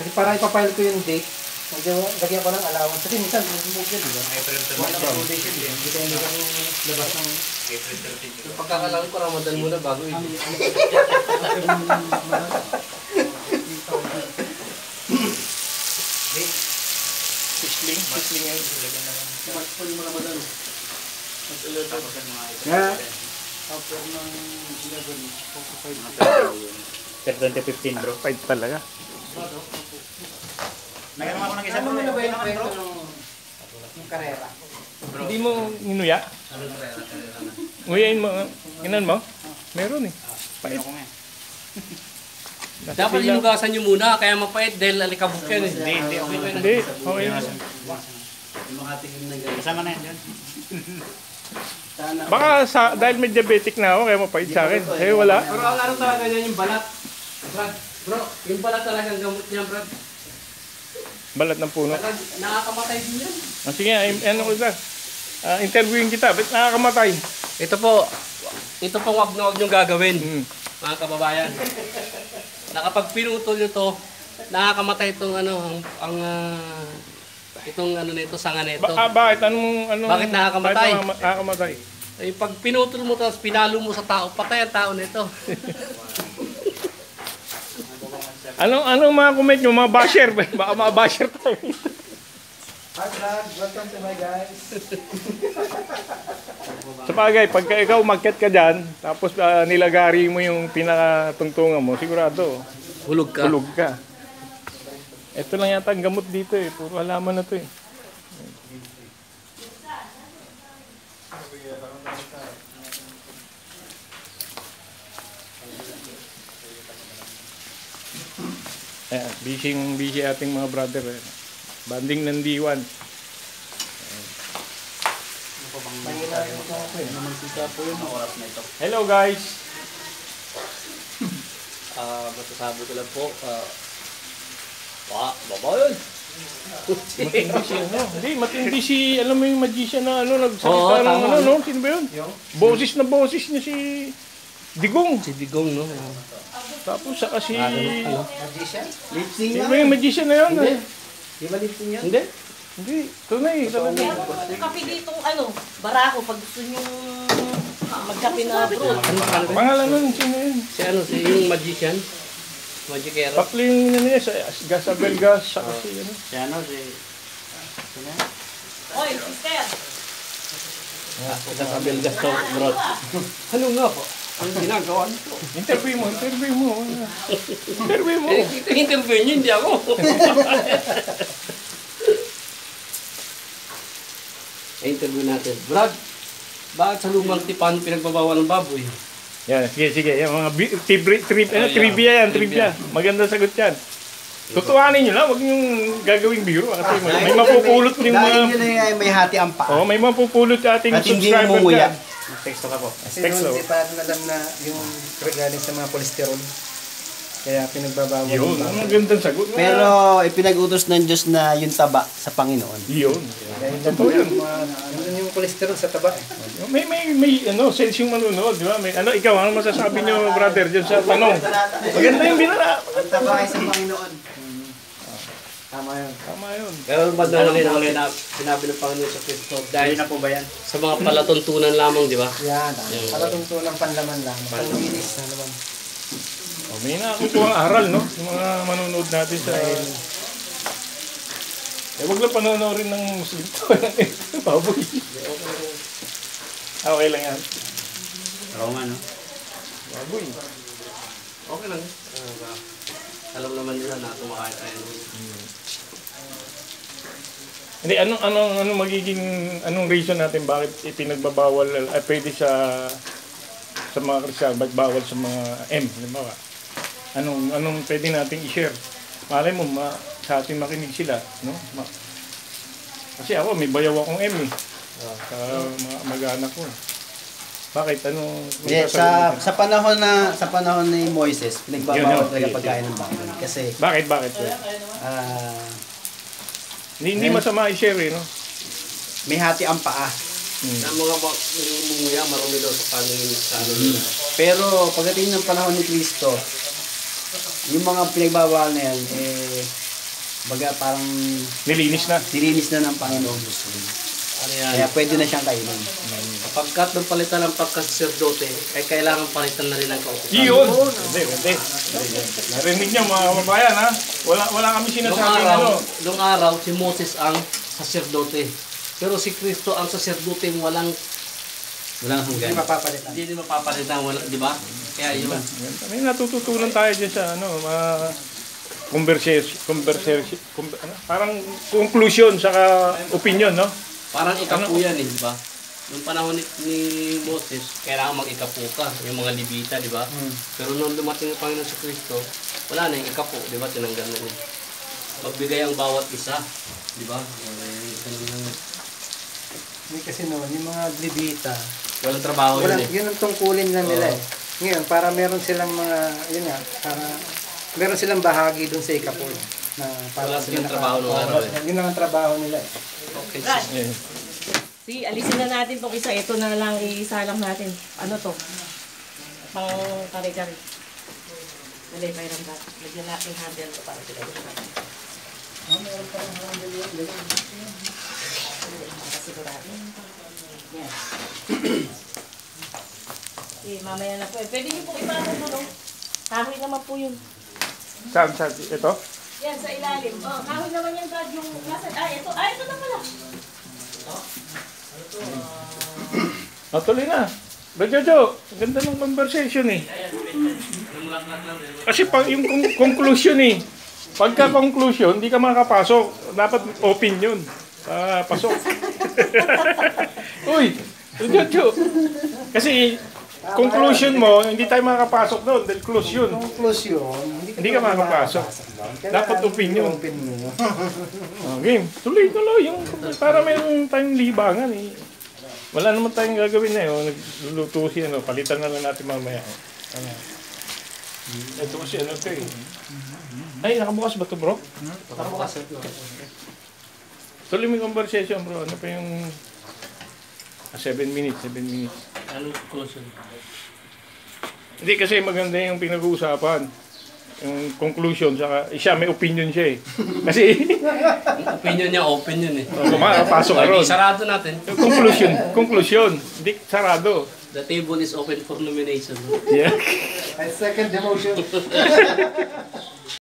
Kasi para ipapile ko yung date, lagyan ko ng allowance. Kasi minsan, move yan, di ba? Wala pa foundation, di ba? Hindi tayo labas ng April 13. Yung pagkakalang ko, Ramadan muna bago yun. Sisling yan. March po yung Ramadan. Nga. After ng 11, 2015 bro. 5 talaga. Nagano ako ng isa ano bro. mo na ba yung kwento ng karera? Hindi mo inuya? Nguyain mo. Ginan mo? Meron eh. Pait. Dapat inugasan nyo muna, kaya mapait dahil alikabok yan eh. Hindi, okay na. Hindi. Okay. Kasama na yan. Baka dahil may diabetic na ako, kaya mapait sa akin. Eh wala. Pero ang ano talaga niya yung balat. Brad, bro, yung balat talagang gamot niya, Brad. Balat ng puno. Nakakamatay din yan. Sige, ano ko sa? Interviewin kita. Ba't nakakamatay? Ito po wag na wag nyo gagawin, mga kababayan. Nakapag pinutol nyo to, nakakamatay itong ano, itong ano nito, sanga nito. Bakit? Anong Bakit nakakamatay? Bakit nakakamatay? Eh, pag pinutol mo tapos pinalo mo sa tao, patay ang tao nito. Anong mga comment nyo? Mga basher? Baka mga basher tayo. Hi vlog, welcome to my guys. Sa bagay, pagka ikaw magkat ka dyan, tapos nilagari mo yung pinakatungtungan mo, sigurado, Hulog ka. hulog ka. Ito lang yata ang gamot dito eh. Puro halaman na to eh. Ayan, busy ating mga brother. Eh. Banding ng D1. Hello guys! Masasabi ko lang po, baba yun. Matindi si ano? Hindi, matindi si, alam mo yung magician na ano, Oo, nagsalita ng tama. ano, no? Sino ba yun? Boses na boses niya si Digong. Si Digong, no? Tapos saka si... Magician? Lip-sync Sino ba yung magician na yun? Hindi. Di ba lip-sync yan? Hindi. Hindi, tunay. Talaga. Meron po yung kape dito, barako, pag gusto nyo magkape na bro. Pangalan nun, sino yun? Si ano, si yung magician. Magicero. Tatlo yung ano niya, Gasabel Gas, saka si ano. Si ano, si... Oy, sister. Kasabel gasto, bro. Ano nga po? Ang ginagawa nito? Interview mo. Interview mo. Interview niyo, hindi ako. Interview natin. Brad, bakit sa lumang tipan pinagbabawal ng baboy? Yan, sige. Yung mga trivia yan, trivia. Maganda sagot yan. Tutuhanin nyo lang, huwag nyo gagawing biro. Kasi may mapupulot yung Dahil mga... yun ay may hati ang paa. Oh, may mapupulot yung ating At hindi subscriber umuya. dyan. Texto ka po. Kasi noon, hindi pa natin alam na yung regarding sa mga kolesterol. Kaya pinagbabawal. Yun, ang gandang sagot. Pero ipinag-utos ng Diyos na yung taba sa Panginoon. Yun. Dahil Totoo yun. nandun yung kolesterol sa taba. May ano, sense yung manunood, di ba? May, ano, ikaw, ano masasabi nyo, brother, dyan sa tanong? Maganda yung binara. Ang taba ay sa Panginoon. Tama yun. Tama yun. Pero ba't nahuli na sinabi ng Panginoon sa Kristo dahil na po ba yan? sa mga palatuntunan lamang, di ba? Yan. Palatuntunan panlaman lang. Panlinis na naman. Oh, may nakukuha ang aral, no? Yung mga manonood natin sa... wag lang panonoorin ng Muslim. Baboy. Okay lang yan. Oo nga, no? Baboy. Okay lang. Alam naman nila na kumakain tayo. Hindi, anong magiging, anong reason natin bakit ipinagbabawal, pwede sa mga Kristiyan, ba't bawal sa mga M, halimbawa? Anong pwede nating i-share? Malay mo, sa atin makinig sila, no? Kasi ako, may bayaw akong M eh. Sa mga mag-anak ko. Bakit? Sa panahon ni Moises, pinagbabawal talaga pagkain ng baboy. Kasi Bakit? Hindi masama i-share eh, no? may hati ang paa. Ang mga mumuya, marumi daw sa paningin sa ano nila. Pero pagdating ng panahon ni Kristo, yung mga pinagbabawal na yan, Baga parang Nilinis na. nilinis na ng Panginoon. Ano yan? Kaya pwede na siyang kainin. Kapagkat ng palitan ng pagkasaserdote, ay kailangan palitan na rin ang kautusan. Iyon! Hindi. Narinig niyo mga kababayan ha? Wala kami sinasabing ano. Noong araw, si Moses ang saserdote. Pero si Kristo ang saserdote walang Hindi mapapalitan. hindi mapapalitan, di ba? Kaya yun. May natututunan tayo dyan sa ano, parang conclusion saka opinion, no? Parang ikapu yan di ba? Noong panahon ni Moses, kailangan mag-ikapu ka, yung mga Libita, di ba? Pero nung dumating ang Panginoon sa Kristo, wala na yung ikapu, di ba? Tinanggal na niya. Magbigay ang bawat isa, di ba? Hindi kasi noon, yung mga Levita, Walang trabaho yun eh. yun ang tungkulin lang nila eh. Ngayon, para meron silang mga, yun nga, para meron silang bahagi dun sa ikapul. Na para Wala silang trabaho nung araw eh. Yun ang trabaho nila eh. Okay. Brad, alisin na natin tong isa. Ito na lang, isa lang natin. Ano to? Pang kare-kare. Dali, mayroon ba? Lagyan natin handle to para sila gusto natin. Meron pa rin handle yun. Sigurado. Yan. Mamaya na po eh. Pwede niyo po ipatong mo, no? Kahoy naman po yun. Saan? Ito? Yan, sa ilalim. Oh, kahoy naman yan, Brad. Yung nasa... ito na pala. Tuloy na. Jojo, ganda ng conversation eh. Kasi yung conclusion eh. Pagka conclusion, hindi ka makakapasok. Dapat open yun. Pasok. Uy, Jojo. Kasi conclusion mo, hindi tayo makakapasok doon. Dahil close yun. Conclusion, Hindi ka makakapasok. Dapat opinion. Open mo. Game. Tuloy. Yung, para mayroon tayong libangan eh. Wala naman tayong gagawin na yun. Nagluluto siya, palitan na lang natin mamaya. Ito kasi ano ito eh. Ay, nakabukas ba ito bro? Nakabukas. Tuloy mo yung conversation bro. Ano pa yung... 7 minutes. Anong conclusion? Hindi kasi maganda yung pinag-uusapan. Yung conclusion, saka siya may opinion siya eh. Kasi... Opinion niya, open yun eh. Pasok ka ron. Sarado natin. Conclusion. Hindi sarado. The table is open for nomination. Yeah. I second the motion.